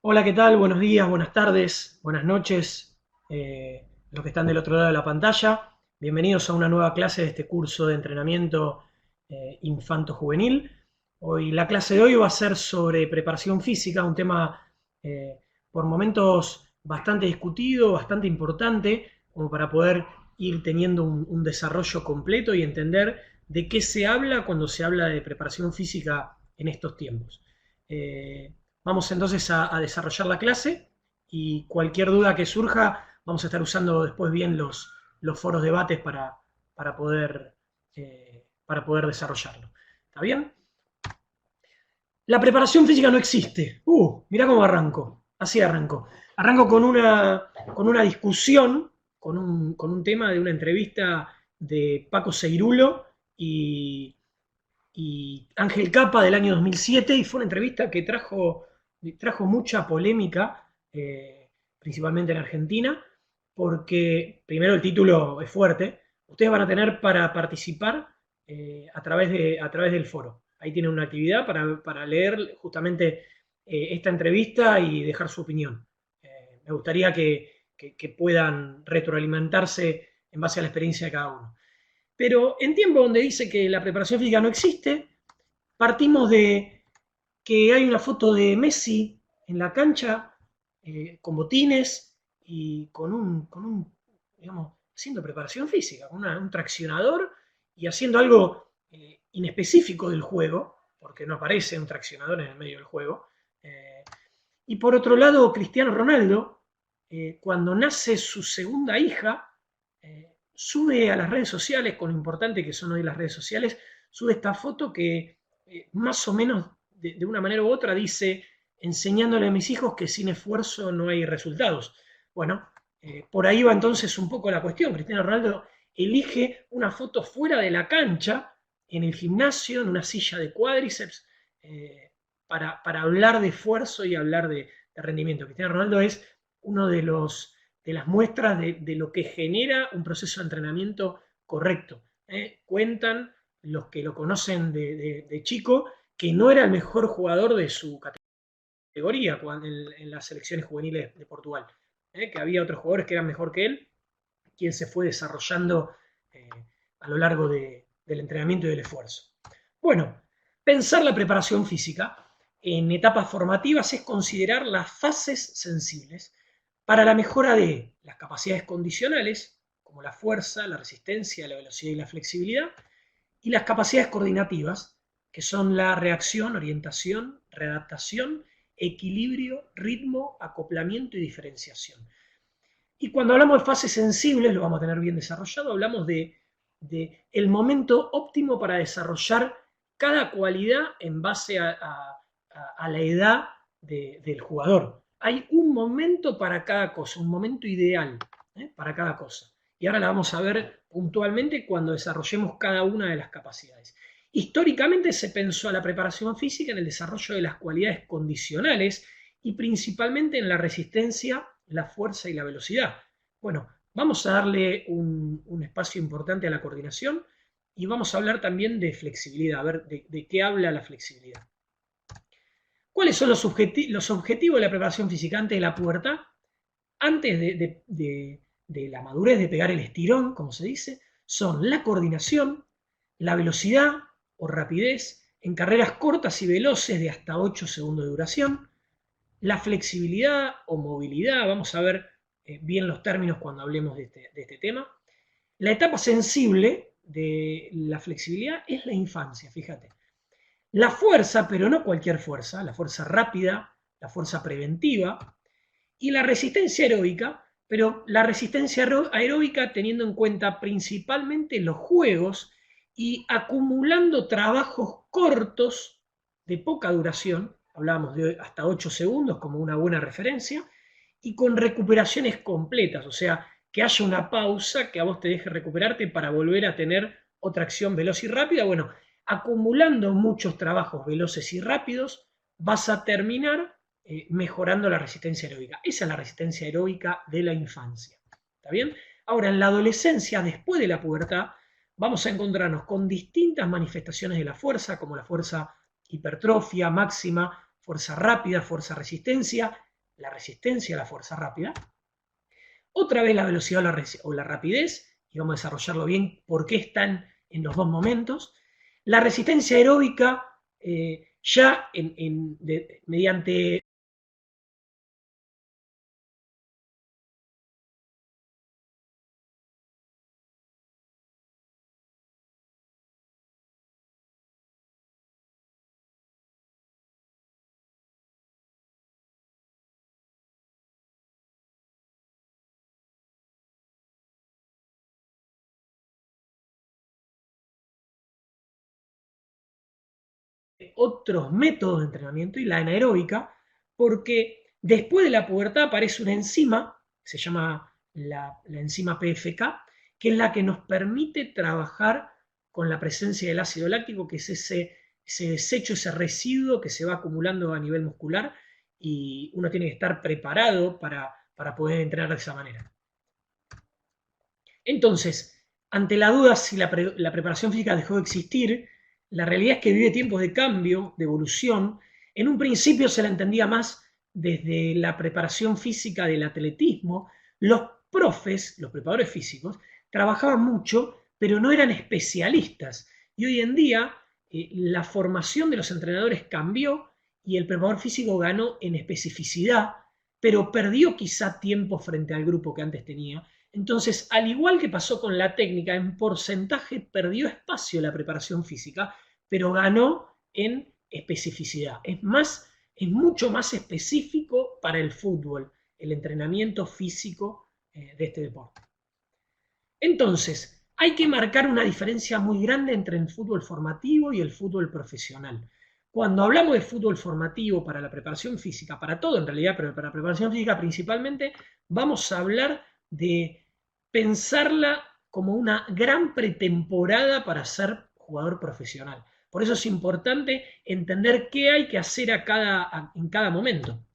Hola, ¿qué tal? Buenos días, buenas tardes, buenas noches, los que están del otro lado de la pantalla. Bienvenidos a una nueva clase de este curso de entrenamiento infanto-juvenil. Hoy, la clase de hoy va a ser sobre preparación física, un tema eh, por momentos bastante discutido, bastante importante, como para poder ir teniendo un desarrollo completo y entender de qué se habla cuando se habla de preparación física en estos tiempos. Vamos entonces a desarrollar la clase y cualquier duda que surja, vamos a estar usando después bien los foros de debates para poder desarrollarlo. ¿Está bien? La preparación física no existe. Mirá cómo arranco. Así arranco. Arranco con una discusión, con un tema de una entrevista de Paco Seirulo y Ángel Capa del año 2007 y fue una entrevista que trajo mucha polémica, principalmente en Argentina, porque primero el título es fuerte. Ustedes van a tener para participar a través del foro. Ahí tienen una actividad para leer justamente esta entrevista y dejar su opinión. Me gustaría que puedan retroalimentarse en base a la experiencia de cada uno. Pero en tiempo donde dice que la preparación física no existe, partimos de que hay una foto de Messi en la cancha con botines y con un, digamos, haciendo preparación física, con un traccionador y haciendo algo inespecífico del juego, porque no aparece un traccionador en el medio del juego. Eh, y por otro lado, Cristiano Ronaldo, cuando nace su segunda hija, sube a las redes sociales, con lo importante que son hoy las redes sociales, sube esta foto que más o menos de una manera u otra dice, enseñándole a mis hijos que sin esfuerzo no hay resultados. Bueno, por ahí va entonces un poco la cuestión. Cristiano Ronaldo elige una foto fuera de la cancha, en el gimnasio, en una silla de cuádriceps, para hablar de esfuerzo y hablar de rendimiento. Cristiano Ronaldo es uno de las muestras de lo que genera un proceso de entrenamiento correcto. Cuentan los que lo conocen de chico que no era el mejor jugador de su categoría en las selecciones juveniles de Portugal, que había otros jugadores que eran mejor que él, quien se fue desarrollando eh, a lo largo del entrenamiento y del esfuerzo. Bueno, pensar la preparación física en etapas formativas es considerar las fases sensibles para la mejora de las capacidades condicionales, como la fuerza, la resistencia, la velocidad y la flexibilidad, y las capacidades coordinativas, que son la reacción, orientación, readaptación, equilibrio, ritmo, acoplamiento y diferenciación. Y cuando hablamos de fases sensibles, lo vamos a tener bien desarrollado, hablamos de el momento óptimo para desarrollar cada cualidad en base a la edad del jugador. Hay un momento para cada cosa, un momento ideal para cada cosa. Y ahora la vamos a ver puntualmente cuando desarrollemos cada una de las capacidades. Históricamente se pensó a la preparación física en el desarrollo de las cualidades condicionales y principalmente en la resistencia, la fuerza y la velocidad. Bueno, vamos a darle un espacio importante a la coordinación y vamos a hablar también de flexibilidad, a ver de qué habla la flexibilidad. ¿Cuáles son los objetivos de la preparación física antes de la pubertad? Antes de la madurez, de pegar el estirón, como se dice, son la coordinación, la velocidad o rapidez en carreras cortas y veloces de hasta 8 segundos de duración, la flexibilidad o movilidad, vamos a ver bien los términos cuando hablemos de este tema. La etapa sensible de la flexibilidad es la infancia, fíjate. La fuerza, pero no cualquier fuerza, la fuerza rápida, la fuerza preventiva, y la resistencia aeróbica, pero la resistencia aeróbica teniendo en cuenta principalmente los juegos y acumulando trabajos cortos de poca duración, hablábamos de hasta 8 segundos como una buena referencia, y con recuperaciones completas, o sea, que haya una pausa que a vos te deje recuperarte para volver a tener otra acción veloz y rápida. Bueno, acumulando muchos trabajos veloces y rápidos, vas a terminar mejorando la resistencia aeróbica. Esa es la resistencia aeróbica de la infancia. ¿Está bien? Ahora, en la adolescencia, después de la pubertad, vamos a encontrarnos con distintas manifestaciones de la fuerza, como la fuerza hipertrofia máxima, fuerza rápida, fuerza resistencia, la resistencia a la fuerza rápida, otra vez la velocidad o la rapidez, y vamos a desarrollarlo bien por qué están en los dos momentos. La resistencia aeróbica, ya mediante otros métodos de entrenamiento y la anaeróbica, porque después de la pubertad aparece una enzima, se llama la enzima PFK, que es la que nos permite trabajar con la presencia del ácido láctico, que es ese desecho, ese residuo que se va acumulando a nivel muscular y uno tiene que estar preparado para poder entrenar de esa manera. Entonces, ante la duda si la preparación física dejó de existir, la realidad es que vive tiempos de cambio, de evolución. En un principio se la entendía más desde la preparación física del atletismo. Los profes, los preparadores físicos, trabajaban mucho, pero no eran especialistas. Y hoy en día la formación de los entrenadores cambió y el preparador físico ganó en especificidad, pero perdió quizá tiempo frente al grupo que antes tenía. Entonces, al igual que pasó con la técnica, en porcentaje perdió espacio la preparación física, pero ganó en especificidad. Es mucho más específico para el fútbol, el entrenamiento físico de este deporte. Entonces, hay que marcar una diferencia muy grande entre el fútbol formativo y el fútbol profesional. Cuando hablamos de fútbol formativo para la preparación física, para todo en realidad, pero para la preparación física principalmente, vamos a hablar de pensarla como una gran pretemporada para ser jugador profesional. Por eso es importante entender qué hay que hacer en cada momento.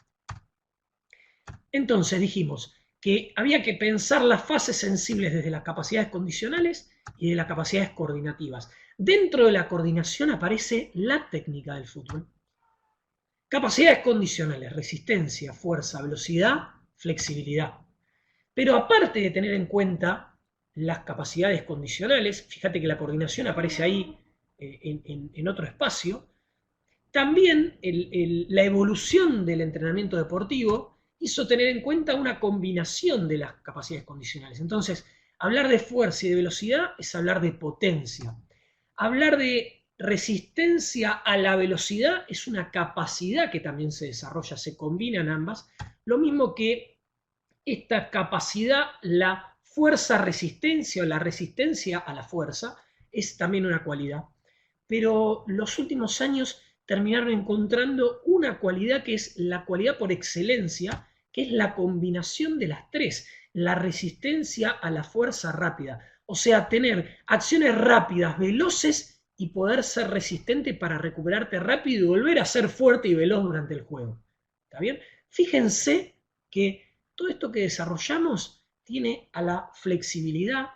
Entonces dijimos que había que pensar las fases sensibles desde las capacidades condicionales y de las capacidades coordinativas. Dentro de la coordinación aparece la técnica del fútbol. Capacidades condicionales: resistencia, fuerza, velocidad, flexibilidad. Pero aparte de tener en cuenta las capacidades condicionales, fíjate que la coordinación aparece ahí en otro espacio, también la evolución del entrenamiento deportivo hizo tener en cuenta una combinación de las capacidades condicionales. Entonces, hablar de fuerza y de velocidad es hablar de potencia. Hablar de resistencia a la velocidad es una capacidad que también se desarrolla, se combinan ambas. Lo mismo que esta capacidad, la fuerza-resistencia o la resistencia a la fuerza, es también una cualidad. Pero los últimos años terminaron encontrando una cualidad que es la cualidad por excelencia, que es la combinación de las tres: la resistencia a la fuerza rápida. O sea, tener acciones rápidas, veloces y poder ser resistente para recuperarte rápido y volver a ser fuerte y veloz durante el juego. ¿Está bien? Fíjense que todo esto que desarrollamos tiene a la flexibilidad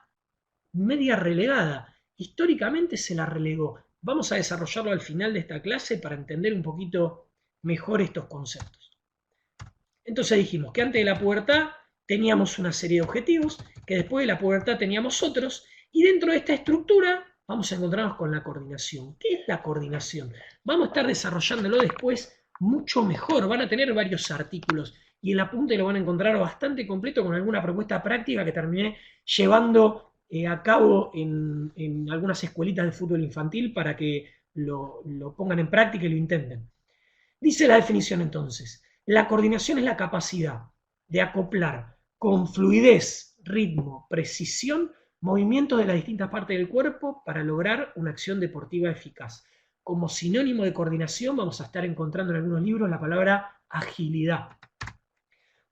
media relegada. Históricamente se la relegó. Vamos a desarrollarlo al final de esta clase para entender un poquito mejor estos conceptos. Entonces dijimos que antes de la pubertad teníamos una serie de objetivos, que después de la pubertad teníamos otros, y dentro de esta estructura vamos a encontrarnos con la coordinación. ¿Qué es la coordinación? Vamos a estar desarrollándolo después mucho mejor. Van a tener varios artículos y el apunte lo van a encontrar bastante completo con alguna propuesta práctica que terminé llevando a cabo en algunas escuelitas de fútbol infantil para que lo pongan en práctica y lo intenten. Dice la definición entonces: la coordinación es la capacidad de acoplar con fluidez, ritmo, precisión, movimientos de las distintas partes del cuerpo para lograr una acción deportiva eficaz. Como sinónimo de coordinación vamos a estar encontrando en algunos libros la palabra agilidad.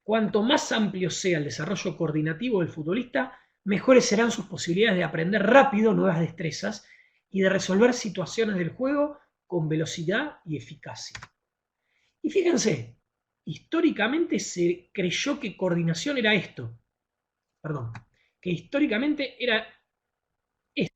Cuanto más amplio sea el desarrollo coordinativo del futbolista, mejores serán sus posibilidades de aprender rápido nuevas destrezas y de resolver situaciones del juego con velocidad y eficacia. Y fíjense, históricamente se creyó que coordinación era esto. Perdón, que históricamente era esto.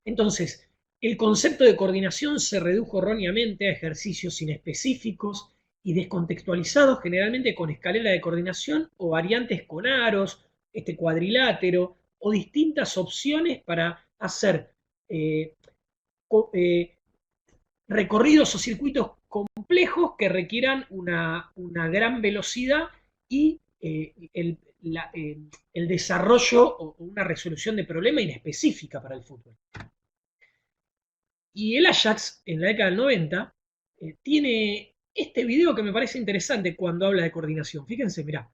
Entonces, el concepto de coordinación se redujo erróneamente a ejercicios inespecíficos y descontextualizados, generalmente con escalera de coordinación o variantes con aros, este cuadrilátero o distintas opciones para hacer eh, eh, recorridos o circuitos complejos que requieran una gran velocidad y el desarrollo o una resolución de problema inespecífica para el fútbol. Y el Ajax, en la década del 90, tiene este video que me parece interesante cuando habla de coordinación. Fíjense, mirá.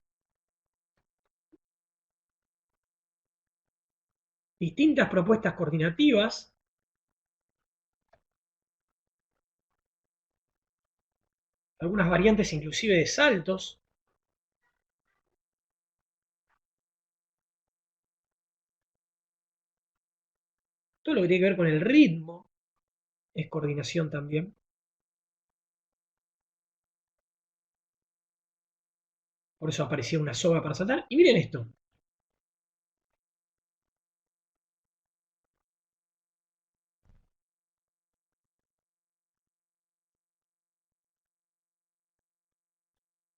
Distintas propuestas coordinativas, algunas variantes inclusive de saltos. Todo lo que tiene que ver con el ritmo es coordinación también. Por eso aparecía una soga para saltar. Y miren esto.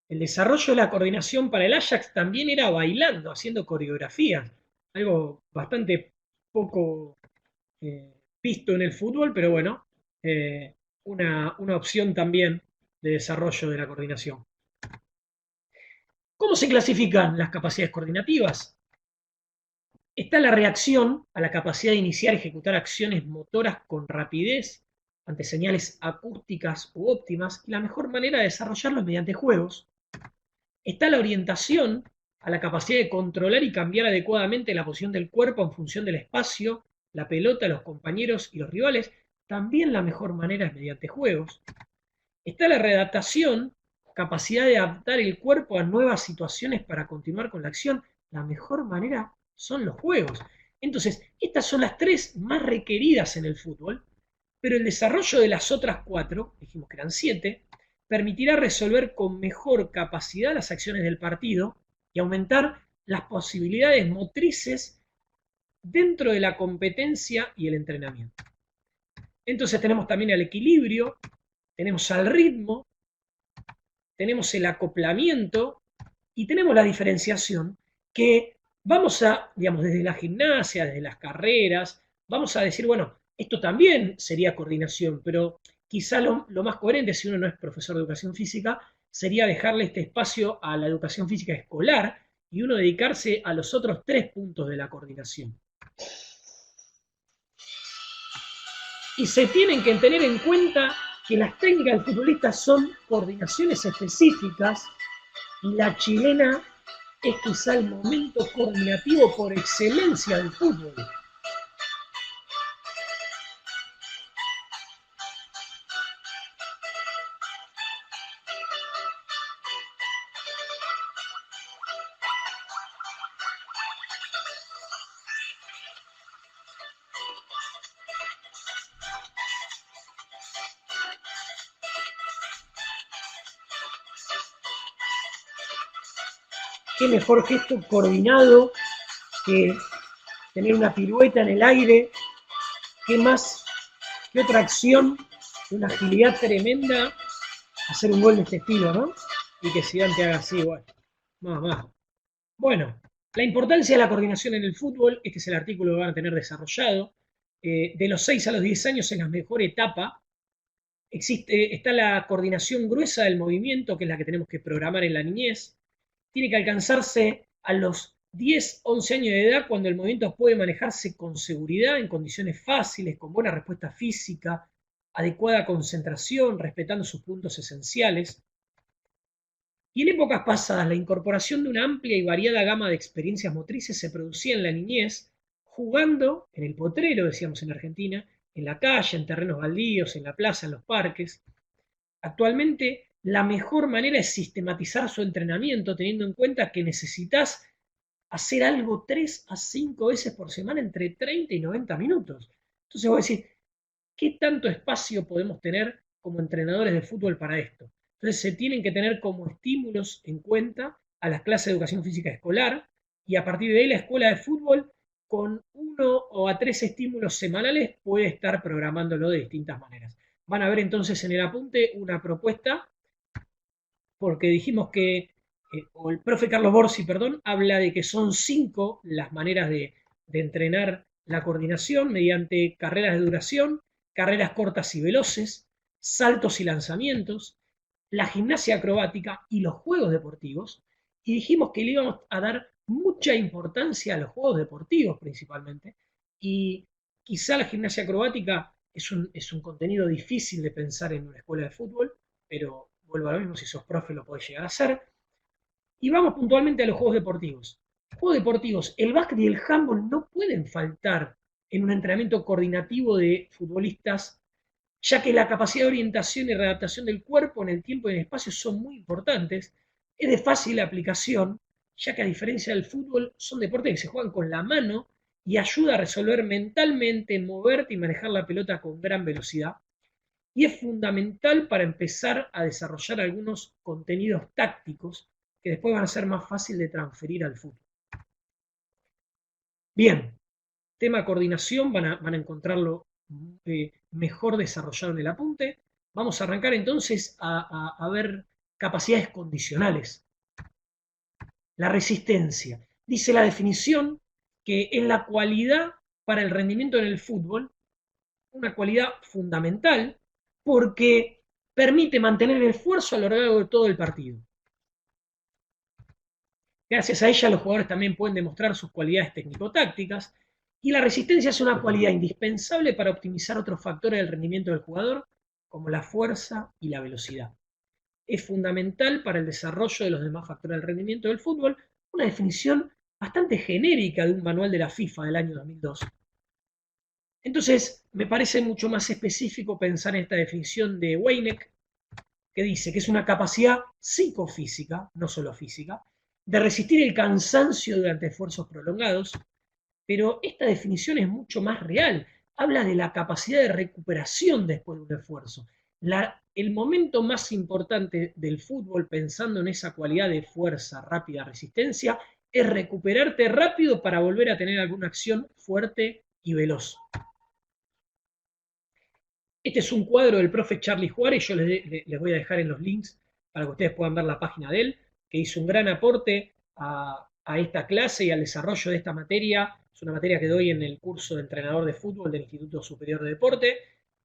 El desarrollo de la coordinación para el Ajax también era bailando, haciendo coreografías. Algo bastante poco eh, visto en el fútbol, pero bueno, una opción también de desarrollo de la coordinación. ¿Cómo se clasifican las capacidades coordinativas? Está la reacción a la capacidad de iniciar y ejecutar acciones motoras con rapidez ante señales acústicas u óptimas, y la mejor manera de desarrollarlo es mediante juegos. Está la orientación a la capacidad de controlar y cambiar adecuadamente la posición del cuerpo en función del espacio, la pelota, los compañeros y los rivales. También la mejor manera es mediante juegos. Está la readaptación, capacidad de adaptar el cuerpo a nuevas situaciones para continuar con la acción. La mejor manera son los juegos. Entonces, estas son las tres más requeridas en el fútbol, pero el desarrollo de las otras cuatro, dijimos que eran siete, permitirá resolver con mejor capacidad las acciones del partido y aumentar las posibilidades motrices dentro de la competencia y el entrenamiento. Entonces tenemos también el equilibrio, tenemos al ritmo, tenemos el acoplamiento y tenemos la diferenciación que vamos a, digamos, desde la gimnasia, desde las carreras, vamos a decir, bueno, esto también sería coordinación, pero quizá lo más coherente, si uno no es profesor de educación física, sería dejarle este espacio a la educación física escolar y uno dedicarse a los otros tres puntos de la coordinación. Y se tienen que tener en cuenta que las técnicas del futbolista son coordinaciones específicas y la chilena es quizá el momento coordinativo por excelencia del fútbol. Qué mejor gesto coordinado que tener una pirueta en el aire, qué más, qué otra acción, una agilidad tremenda, hacer un gol de este estilo, ¿no? Y que Zidane te haga así, bueno, más. Bueno, la importancia de la coordinación en el fútbol, este es el artículo que van a tener desarrollado. De los 6 a los 10 años es la mejor etapa. Está la coordinación gruesa del movimiento, que es la que tenemos que programar en la niñez. Tiene que alcanzarse a los 10, 11 años de edad, cuando el movimiento puede manejarse con seguridad, en condiciones fáciles, con buena respuesta física, adecuada concentración, respetando sus puntos esenciales. Y en épocas pasadas, la incorporación de una amplia y variada gama de experiencias motrices se producía en la niñez, jugando en el potrero, decíamos en Argentina, en la calle, en terrenos baldíos, en la plaza, en los parques. Actualmente, la mejor manera es sistematizar su entrenamiento, teniendo en cuenta que necesitas hacer algo 3 a 5 veces por semana entre 30 y 90 minutos. Entonces voy a decir, ¿qué tanto espacio podemos tener como entrenadores de fútbol para esto? Entonces se tienen que tener como estímulos en cuenta a las clases de educación física escolar y a partir de ahí la escuela de fútbol con 1 o a 3 estímulos semanales puede estar programándolo de distintas maneras. Van a ver entonces en el apunte una propuesta, porque dijimos que, o el profe Carlos Borsi, perdón, habla de que son 5 las maneras de entrenar la coordinación mediante carreras de duración, carreras cortas y veloces, saltos y lanzamientos, la gimnasia acrobática y los juegos deportivos. Y dijimos que le íbamos a dar mucha importancia a los juegos deportivos principalmente. Y quizá la gimnasia acrobática es un contenido difícil de pensar en una escuela de fútbol, pero vuelvo a lo mismo, si sos profe lo podés llegar a hacer. Y vamos puntualmente a los juegos deportivos. Juegos deportivos, el básquet y el handball no pueden faltar en un entrenamiento coordinativo de futbolistas, ya que la capacidad de orientación y readaptación del cuerpo en el tiempo y en el espacio son muy importantes. Es de fácil aplicación, ya que a diferencia del fútbol, son deportes que se juegan con la mano y ayuda a resolver mentalmente, moverte y manejar la pelota con gran velocidad. Y es fundamental para empezar a desarrollar algunos contenidos tácticos que después van a ser más fácil de transferir al fútbol. Bien, tema coordinación, van a encontrarlo mejor desarrollado en el apunte. Vamos a arrancar entonces a ver capacidades condicionales. La resistencia. Dice la definición que es la cualidad para el rendimiento en el fútbol, una cualidad fundamental porque permite mantener el esfuerzo a lo largo de todo el partido. Gracias a ella los jugadores también pueden demostrar sus cualidades técnico-tácticas y la resistencia es una cualidad indispensable para optimizar otros factores del rendimiento del jugador como la fuerza y la velocidad. Es fundamental para el desarrollo de los demás factores del rendimiento del fútbol, una definición bastante genérica de un manual de la FIFA del año 2002. Entonces, me parece mucho más específico pensar en esta definición de Weineck, que dice que es una capacidad psicofísica, no solo física, de resistir el cansancio durante esfuerzos prolongados, pero esta definición es mucho más real. Habla de la capacidad de recuperación después de un esfuerzo. El momento más importante del fútbol, pensando en esa cualidad de fuerza, rápida, resistencia, es recuperarte rápido para volver a tener alguna acción fuerte y veloz. Este es un cuadro del profe Charlie Juárez, yo les voy a dejar en los links para que ustedes puedan ver la página de él, que hizo un gran aporte a esta clase y al desarrollo de esta materia. Es una materia que doy en el curso de entrenador de fútbol del Instituto Superior de Deporte.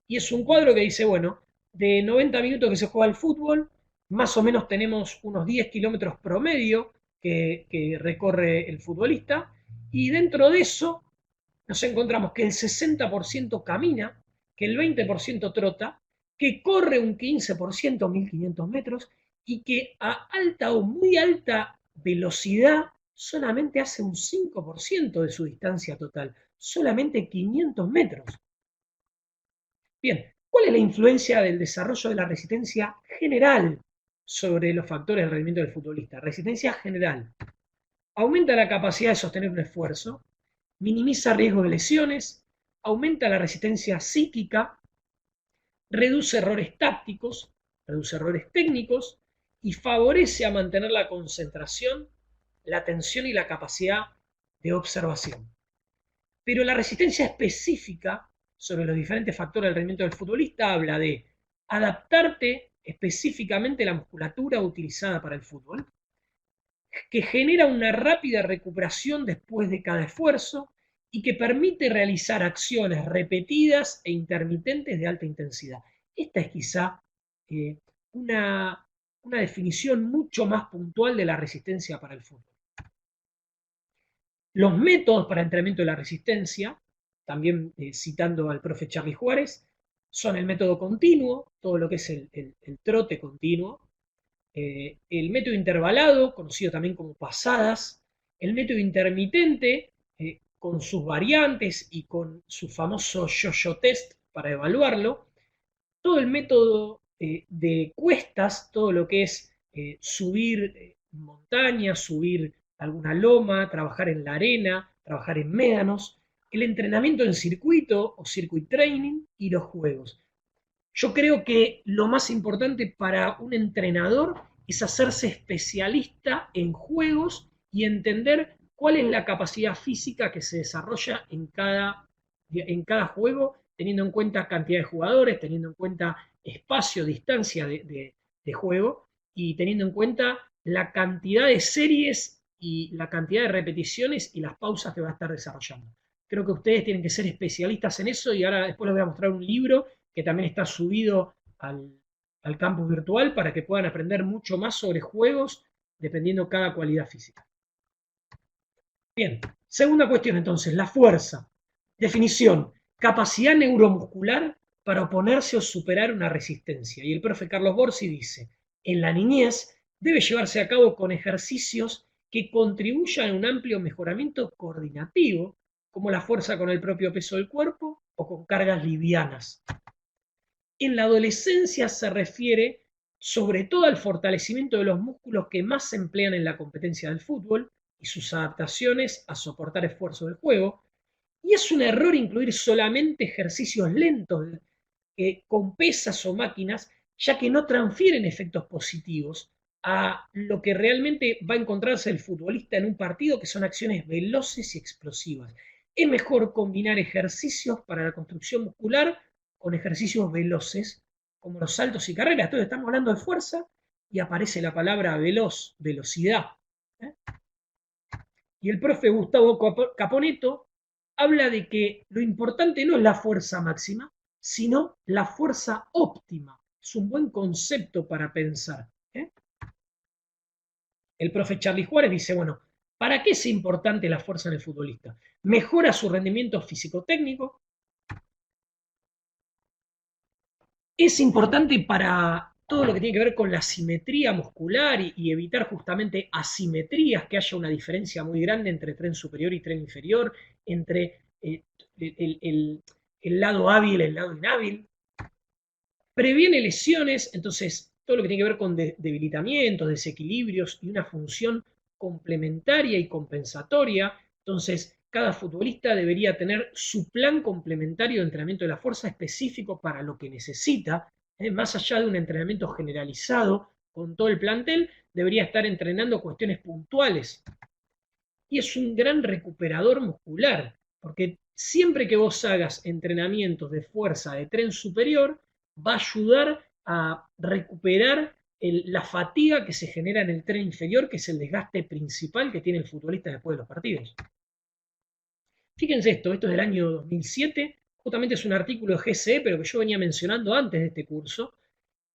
Y es un cuadro que dice, bueno, de 90 minutos que se juega el fútbol, más o menos tenemos unos 10 kilómetros promedio que recorre el futbolista. Y dentro de eso nos encontramos que el 60% camina, que el 20% trota, que corre un 15%, 1500 metros, y que a alta o muy alta velocidad solamente hace un 5% de su distancia total, solamente 500 metros. Bien, ¿cuál es la influencia del desarrollo de la resistencia general sobre los factores del rendimiento del futbolista? Resistencia general. Aumenta la capacidad de sostener un esfuerzo, minimiza riesgo de lesiones, aumenta la resistencia psíquica, reduce errores tácticos, reduce errores técnicos y favorece a mantener la concentración, la atención y la capacidad de observación. Pero la resistencia específica sobre los diferentes factores del rendimiento del futbolista habla de adaptarte específicamente a la musculatura utilizada para el fútbol, que genera una rápida recuperación después de cada esfuerzo y que permite realizar acciones repetidas e intermitentes de alta intensidad. Esta es quizá una definición mucho más puntual de la resistencia para el fútbol. Los métodos para entrenamiento de la resistencia, también citando al profe Charlie Juárez, son el método continuo, todo lo que es el trote continuo, el método intervalado, conocido también como pasadas, el método intermitente, con sus variantes y con su famoso yo-yo test para evaluarlo, todo el método de cuestas, todo lo que es subir montañas, subir alguna loma, trabajar en la arena, trabajar en médanos, el entrenamiento en circuito o circuit training y los juegos. Yo creo que lo más importante para un entrenador es hacerse especialista en juegos y entender cuál es la capacidad física que se desarrolla en cada juego, teniendo en cuenta cantidad de jugadores, teniendo en cuenta espacio, distancia de juego y teniendo en cuenta la cantidad de series y la cantidad de repeticiones y las pausas que va a estar desarrollando. Creo que ustedes tienen que ser especialistas en eso y ahora después les voy a mostrar un libro que también está subido al campus virtual para que puedan aprender mucho más sobre juegos dependiendo cada cualidad física. Bien, segunda cuestión entonces, la fuerza. Definición, capacidad neuromuscular para oponerse o superar una resistencia. Y el profe Carlos Borsi dice, en la niñez debe llevarse a cabo con ejercicios que contribuyan a un amplio mejoramiento coordinativo, como la fuerza con el propio peso del cuerpo o con cargas livianas. En la adolescencia se refiere sobre todo al fortalecimiento de los músculos que más se emplean en la competencia del fútbol y sus adaptaciones a soportar esfuerzos del juego. Y es un error incluir solamente ejercicios lentos con pesas o máquinas, ya que no transfieren efectos positivos a lo que realmente va a encontrarse el futbolista en un partido, que son acciones veloces y explosivas. Es mejor combinar ejercicios para la construcción muscular con ejercicios veloces, como los saltos y carreras. Entonces estamos hablando de fuerza y aparece la palabra veloz, velocidad. Y el profe Gustavo Caponeto habla de que lo importante no es la fuerza máxima, sino la fuerza óptima. Es un buen concepto para pensar. El profe Charlie Juárez dice, bueno, ¿para qué es importante la fuerza en el futbolista? Mejora su rendimiento físico-técnico, es importante para todo lo que tiene que ver con la simetría muscular y evitar justamente asimetrías, que haya una diferencia muy grande entre tren superior y tren inferior, entre el lado hábil y el lado inhábil. Previene lesiones, entonces todo lo que tiene que ver con debilitamientos, desequilibrios y una función complementaria y compensatoria. Entonces, cada futbolista debería tener su plan complementario de entrenamiento de la fuerza específico para lo que necesita, más allá de un entrenamiento generalizado con todo el plantel, debería estar entrenando cuestiones puntuales. Y es un gran recuperador muscular, porque siempre que vos hagas entrenamientos de fuerza de tren superior, va a ayudar a recuperar la fatiga que se genera en el tren inferior, que es el desgaste principal que tiene el futbolista después de los partidos. Fíjense esto es del año 2007, justamente es un artículo de GCE, pero que yo venía mencionando antes de este curso,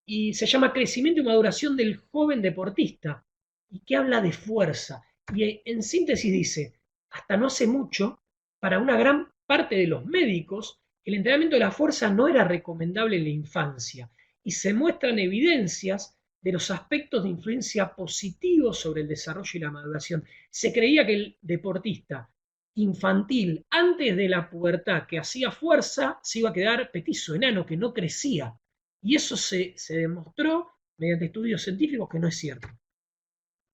y se llama Crecimiento y maduración del joven deportista, y que habla de fuerza. Y en síntesis dice, hasta no hace mucho, para una gran parte de los médicos, el entrenamiento de la fuerza no era recomendable en la infancia, y se muestran evidencias de los aspectos de influencia positivos sobre el desarrollo y la maduración. Se creía que el deportista infantil antes de la pubertad que hacía fuerza se iba a quedar petizo, enano, que no crecía. Y eso se demostró mediante estudios científicos que no es cierto.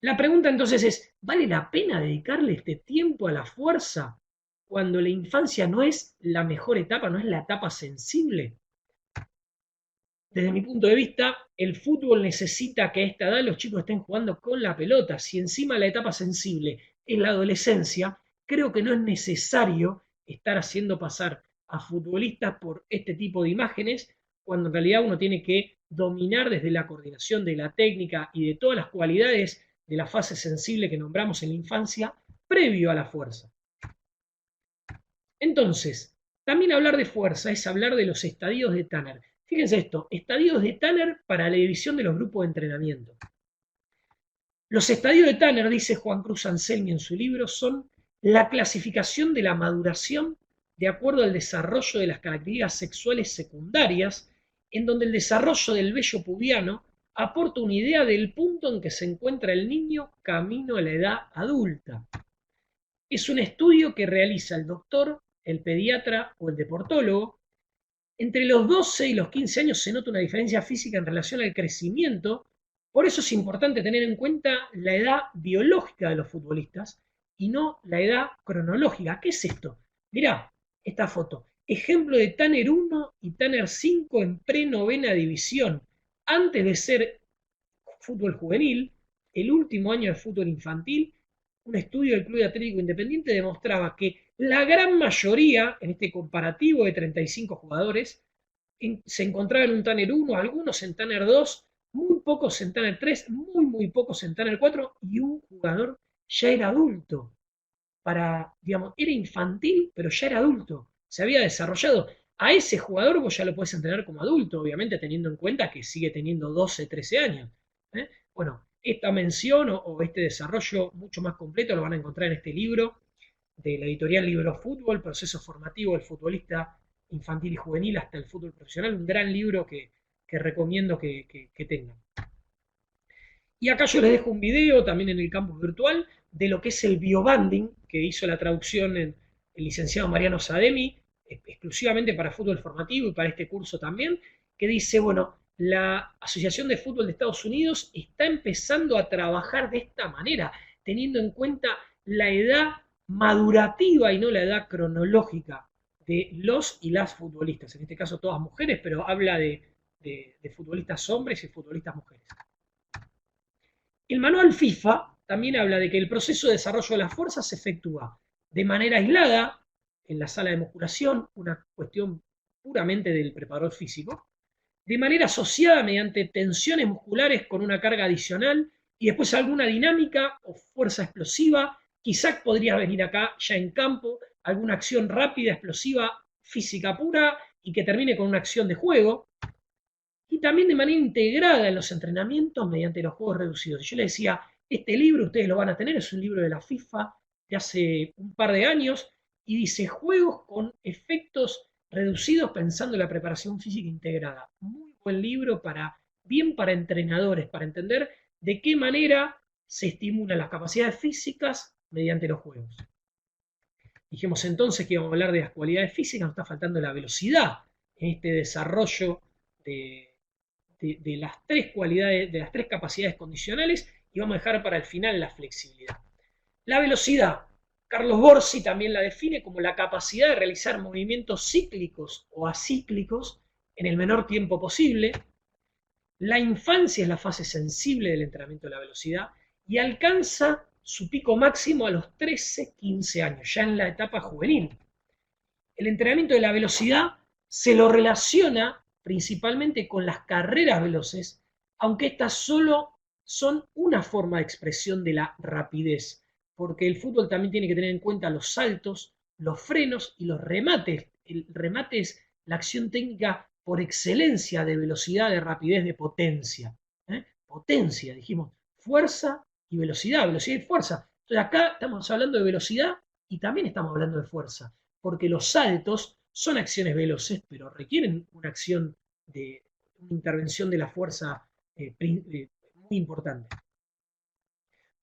La pregunta entonces es, ¿vale la pena dedicarle este tiempo a la fuerza cuando la infancia no es la mejor etapa, no es la etapa sensible? Desde mi punto de vista, el fútbol necesita que a esta edad los chicos estén jugando con la pelota. Si encima la etapa sensible es la adolescencia, creo que no es necesario estar haciendo pasar a futbolistas por este tipo de imágenes, cuando en realidad uno tiene que dominar desde la coordinación de la técnica y de todas las cualidades de la fase sensible que nombramos en la infancia, previo a la fuerza. Entonces, también hablar de fuerza es hablar de los estadios de Tanner. Fíjense esto, estadios de Tanner para la división de los grupos de entrenamiento. Los estadios de Tanner, dice Juan Cruz Anselmi en su libro, son la clasificación de la maduración de acuerdo al desarrollo de las características sexuales secundarias, en donde el desarrollo del vello pubiano aporta una idea del punto en que se encuentra el niño camino a la edad adulta. Es un estudio que realiza el doctor, el pediatra o el deportólogo. Entre los 12 y los 15 años se nota una diferencia física en relación al crecimiento. Por eso es importante tener en cuenta la edad biológica de los futbolistas y no la edad cronológica. ¿Qué es esto? Mirá esta foto. Ejemplo de Tanner 1 y Tanner 5 en pre-novena división. Antes de ser fútbol juvenil, el último año de fútbol infantil, un estudio del Club Atlético Independiente demostraba que la gran mayoría, en este comparativo de 35 jugadores, se encontraba en un Tanner 1, algunos en Tanner 2, muy pocos en Tanner 3, muy pocos en Tanner 4, y un jugador ya era adulto. Digamos, era infantil, pero ya era adulto. Se había desarrollado. A ese jugador vos ya lo podés entrenar como adulto, obviamente teniendo en cuenta que sigue teniendo 12, 13 años. ¿eh? Bueno, esta mención o este desarrollo mucho más completo lo van a encontrar en este libro de la editorial Libro Fútbol, Proceso Formativo del Futbolista Infantil y Juvenil hasta el Fútbol Profesional, un gran libro que recomiendo que tengan. Y acá yo les dejo un video también en el campus virtual de lo que es el biobanding, que hizo la traducción el licenciado Mariano Sademi, exclusivamente para fútbol formativo y para este curso también, que dice, bueno, la Asociación de Fútbol de Estados Unidos está empezando a trabajar de esta manera, teniendo en cuenta la edad madurativa y no la edad cronológica de los y las futbolistas, en este caso todas mujeres, pero habla de futbolistas hombres y futbolistas mujeres. El manual FIFA también habla de que el proceso de desarrollo de las fuerzas se efectúa de manera aislada en la sala de musculación, una cuestión puramente del preparador físico, de manera asociada mediante tensiones musculares con una carga adicional y después alguna dinámica o fuerza explosiva, quizás podría venir acá ya en campo, alguna acción rápida, explosiva, física pura y que termine con una acción de juego, y también de manera integrada en los entrenamientos mediante los juegos reducidos. Yo les decía, este libro ustedes lo van a tener, es un libro de la FIFA de hace un par de años y dice juegos con efectos reducidos pensando en la preparación física integrada. Muy buen libro bien para entrenadores, para entender de qué manera se estimulan las capacidades físicas mediante los juegos. Dijimos entonces que íbamos a hablar de las cualidades físicas, nos está faltando la velocidad en este desarrollo de las tres cualidades, de las tres capacidades condicionales, y vamos a dejar para el final la flexibilidad. La velocidad, Carlos Borsi también la define como la capacidad de realizar movimientos cíclicos o acíclicos en el menor tiempo posible. La infancia es la fase sensible del entrenamiento de la velocidad y alcanza su pico máximo a los 13, 15 años, ya en la etapa juvenil. El entrenamiento de la velocidad se lo relaciona principalmente con las carreras veloces, aunque estas solo son una forma de expresión de la rapidez, porque el fútbol también tiene que tener en cuenta los saltos, los frenos y los remates. El remate es la acción técnica por excelencia de velocidad, de rapidez, de potencia. Potencia, dijimos, fuerza y velocidad y fuerza. Entonces acá estamos hablando de velocidad y también estamos hablando de fuerza, porque los saltos son acciones veloces, pero requieren una acción de una intervención de la fuerza muy importante.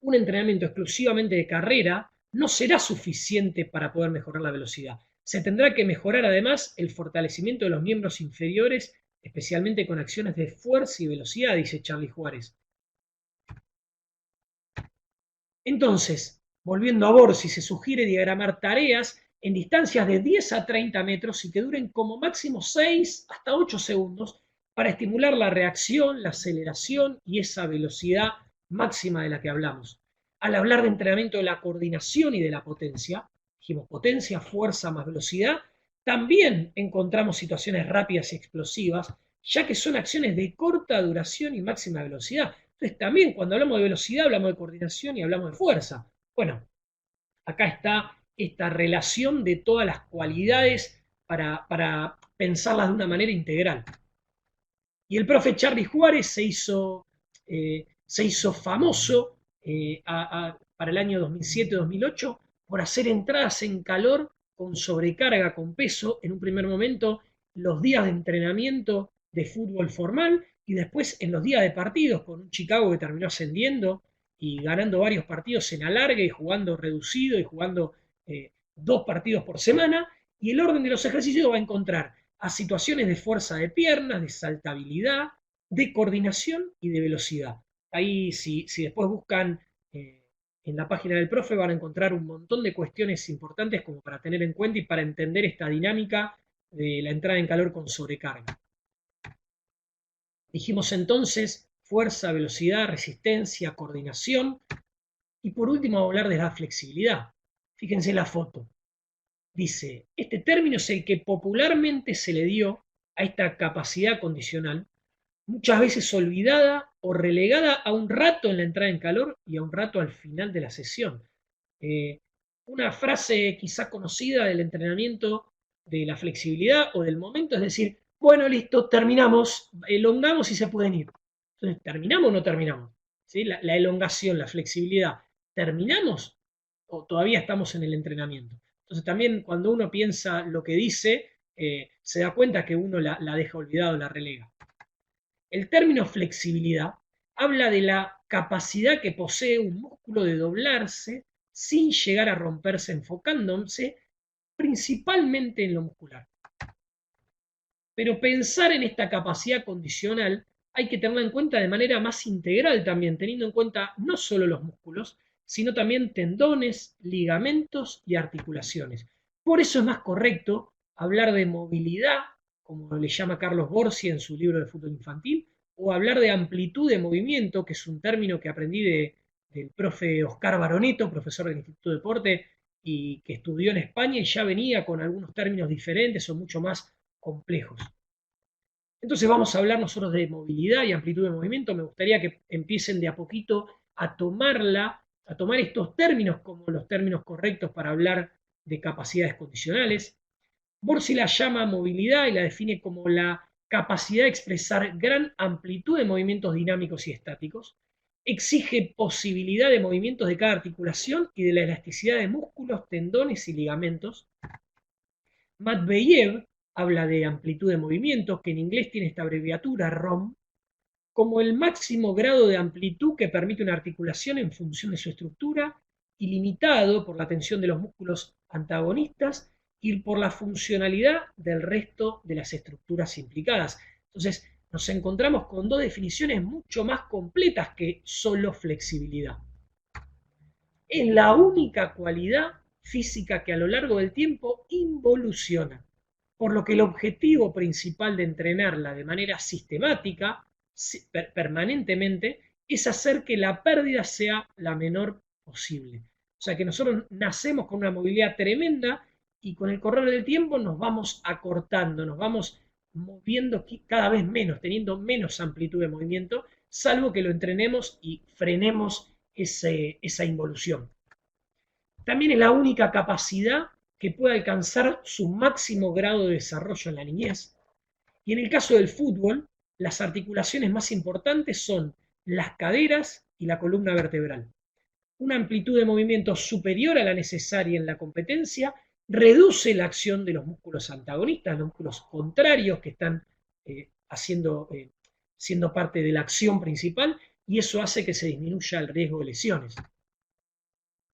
Un entrenamiento exclusivamente de carrera no será suficiente para poder mejorar la velocidad. Se tendrá que mejorar además el fortalecimiento de los miembros inferiores, especialmente con acciones de fuerza y velocidad, dice Charlie Juárez. Entonces, volviendo a Borsi, se sugiere diagramar tareas en distancias de 10 a 30 metros y que duren como máximo 6 hasta 8 segundos para estimular la reacción, la aceleración y esa velocidad máxima de la que hablamos. Al hablar de entrenamiento de la coordinación y de la potencia, dijimos potencia, fuerza más velocidad, también encontramos situaciones rápidas y explosivas, ya que son acciones de corta duración y máxima velocidad. Entonces también cuando hablamos de velocidad hablamos de coordinación y hablamos de fuerza. Bueno, acá está esta relación de todas las cualidades para pensarlas de una manera integral. Y el profe Charlie Juárez se hizo famoso para el año 2007-2008 por hacer entradas en calor con sobrecarga, con peso, en un primer momento los días de entrenamiento de fútbol formal y después en los días de partidos con un Chicago que terminó ascendiendo y ganando varios partidos en alargue y jugando reducido y jugando 2 partidos por semana. Y el orden de los ejercicios va a encontrar a situaciones de fuerza de piernas, de saltabilidad, de coordinación y de velocidad. Ahí si después buscan en la página del profe van a encontrar un montón de cuestiones importantes como para tener en cuenta y para entender esta dinámica de la entrada en calor con sobrecarga. Dijimos entonces fuerza, velocidad, resistencia, coordinación. Y por último, vamos a hablar de la flexibilidad. Fíjense la foto. Dice, este término es el que popularmente se le dio a esta capacidad condicional, muchas veces olvidada o relegada a un rato en la entrada en calor y a un rato al final de la sesión. Eh, una frase quizá conocida del entrenamiento de la flexibilidad o del momento es decir, bueno, listo, terminamos, elongamos y se pueden ir. Entonces, ¿terminamos o no terminamos? ¿Sí? La elongación, la flexibilidad, ¿terminamos o todavía estamos en el entrenamiento? Entonces también cuando uno piensa lo que dice, se da cuenta que uno la deja olvidada o la relega. El término flexibilidad habla de la capacidad que posee un músculo de doblarse sin llegar a romperse, enfocándose principalmente en lo muscular. Pero pensar en esta capacidad condicional hay que tenerla en cuenta de manera más integral también, teniendo en cuenta no solo los músculos, sino también tendones, ligamentos y articulaciones. Por eso es más correcto hablar de movilidad, como le llama Carlos Borsi en su libro de fútbol infantil, o hablar de amplitud de movimiento, que es un término que aprendí del profe Oscar Baroneto, profesor del Instituto de Deporte, y que estudió en España y ya venía con algunos términos diferentes o mucho más complejos. Entonces vamos a hablar nosotros de movilidad y amplitud de movimiento. Me gustaría que empiecen de a poquito a tomar estos términos como los términos correctos para hablar de capacidades condicionales. Borsi la llama movilidad y la define como la capacidad de expresar gran amplitud de movimientos dinámicos y estáticos. Exige posibilidad de movimientos de cada articulación y de la elasticidad de músculos, tendones y ligamentos. Matveyev habla de amplitud de movimientos, que en inglés tiene esta abreviatura ROM, como el máximo grado de amplitud que permite una articulación en función de su estructura, ilimitado por la tensión de los músculos antagonistas y por la funcionalidad del resto de las estructuras implicadas. Entonces, nos encontramos con dos definiciones mucho más completas que solo flexibilidad. Es la única cualidad física que a lo largo del tiempo involuciona, por lo que el objetivo principal de entrenarla de manera sistemática, permanentemente, es hacer que la pérdida sea la menor posible. O sea que nosotros nacemos con una movilidad tremenda y con el correr del tiempo nos vamos acortando, nos vamos moviendo cada vez menos, teniendo menos amplitud de movimiento, salvo que lo entrenemos y frenemos esa involución. También es la única capacidad que puede alcanzar su máximo grado de desarrollo en la niñez. Y en el caso del fútbol, las articulaciones más importantes son las caderas y la columna vertebral. Una amplitud de movimiento superior a la necesaria en la competencia reduce la acción de los músculos antagonistas, los músculos contrarios que están siendo parte de la acción principal, y eso hace que se disminuya el riesgo de lesiones.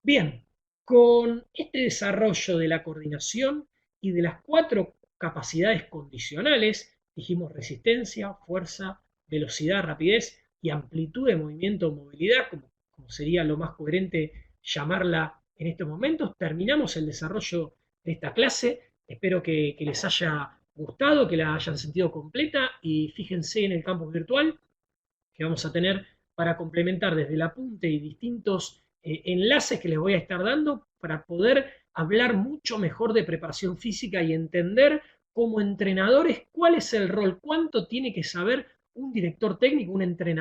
Bien, con este desarrollo de la coordinación y de las 4 capacidades condicionales, dijimos resistencia, fuerza, velocidad, rapidez y amplitud de movimiento o movilidad, como sería lo más coherente llamarla en estos momentos, terminamos el desarrollo de esta clase. Espero que les haya gustado, que la hayan sentido completa y fíjense en el campus virtual que vamos a tener para complementar desde el apunte y distintos enlaces que les voy a estar dando para poder hablar mucho mejor de preparación física y entender como entrenadores cuál es el rol, cuánto tiene que saber un director técnico, un entrenador